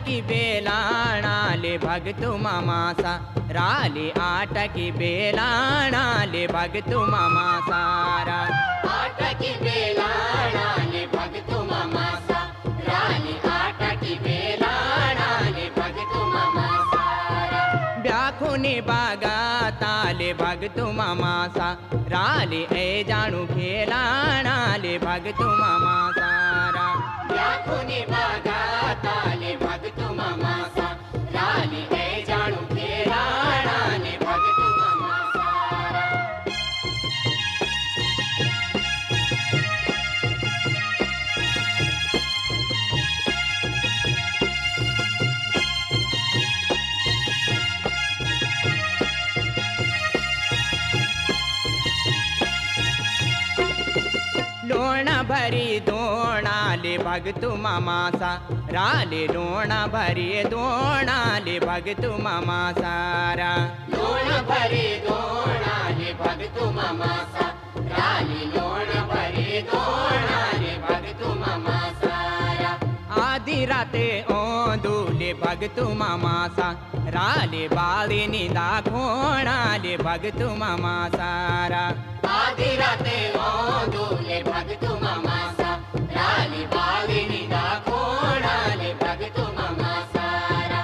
आटकी बेलाणाले भगतु ममासा राले आटकी बेलाणाले भगतु ममासारा आटकी बेलाणाले भगतु ममासा राले आटकी बेलाणाले भगतु ममासारा व्याखुनी बागा ताले भगतु ममासा राले ए जाणू खेलाणाले भगतु ममासारा व्याखुनी बागा ताले भगतु ममासा राले ए जाणू खेलाणाले भगतु ममासारा लोणा भरी दोणाले भगतु ममासा राले लोणा भरी दोणाले भगतु ममासारा लोण भरी दोणाले भगतु ममासा राले लोण भरी दोणाले भगतु ममासारा आधी राते ओंदुले भगतु ममासा राले बाळीनी दाखोणाले भगतु ममासारा आधी राते ओंदुले भगतु ममासा राले बाळीनी दाखोणाले भगतु ममासारा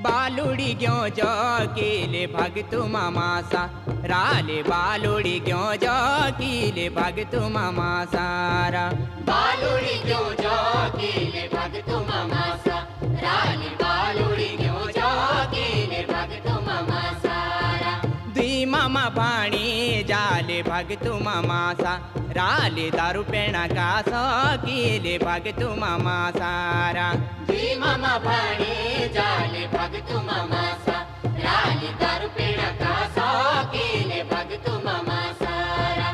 बालुड़ी क्यों जो कीले भगतु ममासा राले बालुड़ी क्यों जो कीले भगतु ममासारा बालुड़ी क्यों जो कीले भगतु ममासा राले बालुड़ी क्यों जो कीले भगतु ममासारा द्वी ममा पाणी जाले भगतु ममासा राले दारू पेणा का सो कीले भगतु ममासारा द्वी ममा पाणी जाले भगतु ममासा राले दारू पेणा का सो कीले भगतु ममासारा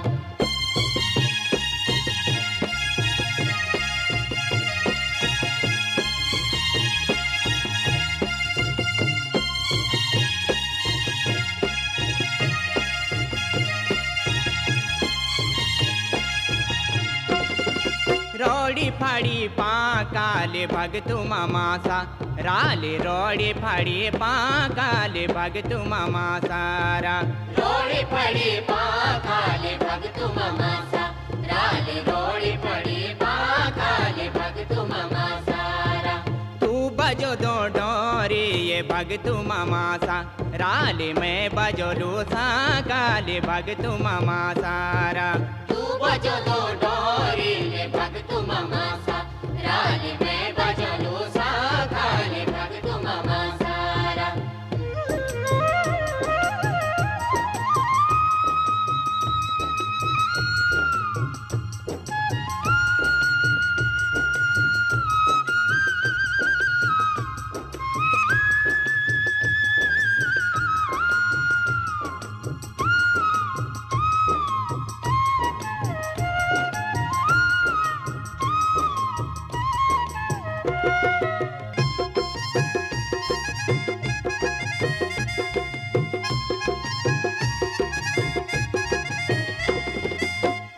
रोड़ी फाड़ी पाकाले भगतु ममासा राले रोड़ी फाड़ी पाकाले भगतु ममासारा रोड़ी पड़ी पाकाले भगतु ममासा राले रोड़ी पड़ी पाकाले भगतु ममासारा तू बजो दो डोरी ये भगतु ममासा राले मैं बजो लूसा काले भगतु ममासारा तू बजो दो डोरी ले भगतु ममासा राले मैं बजो लूसा काले भगतु ममासारा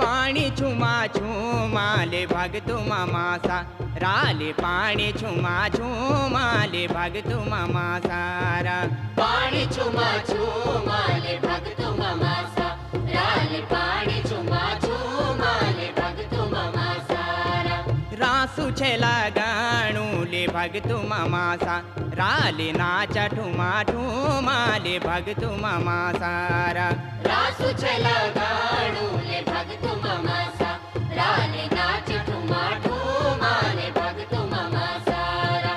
पानी छुमा छुमाले भगतु ममासा राले पानी छुमा छुमाले भगतु ममासारा पाणी छुमा छुमाले भगतु ममासा राले पाणी छुमा छुमाले भगतु ममासारा रासु छेला गाणूले भगतु ममासा राले नाचा ठुमा ठुमाले भगतु ममासारा रासु छला गाणू ले भगतु ममासा राले नाच ठुमा ठुमाले भगतु ममासारा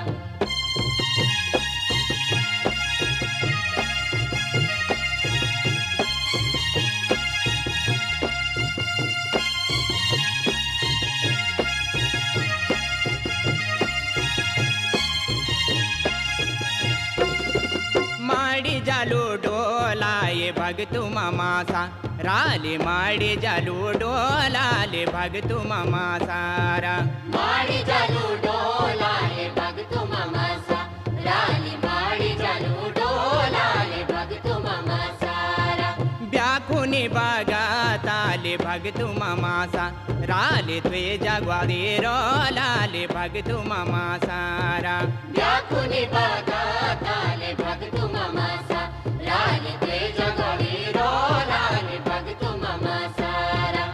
भगतु ममासा राले माडे जालू डोलाले भगतु ममासारा माडी जालू डोलाले भगतु ममासा राली माडी जालू डोलाले भगतु ममासारा ब्याकुनी बागाताले भगतु ममासा राले त्वे जाग्वादे रोलाले भगतु ममासारा व्याकुनी बागाताले भगतु ममासा राली त्वे जगवी रोलाले भगतु ममासारा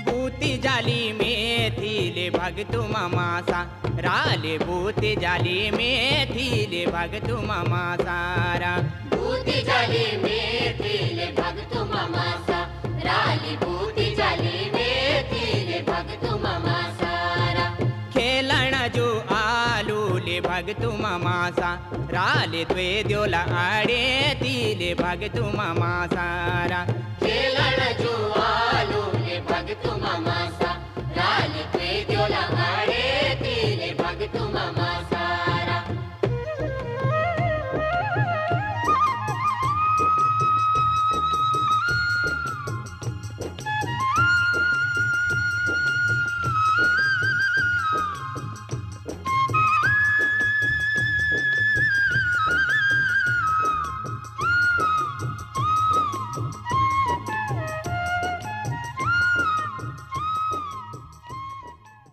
बूती जाली में थीले भगतु ममासा राले बूती जाली में थीले भगतु ममासारा बूती जाली में थीले भगतु ममासा राली बूती जाली में थीले भगतु ममासारा खेलण जो आलूले भगतु ममासा राले त्वे द्योला आडे तीले भगतु ममासारा खेलण जुवालूले भगतु ममासा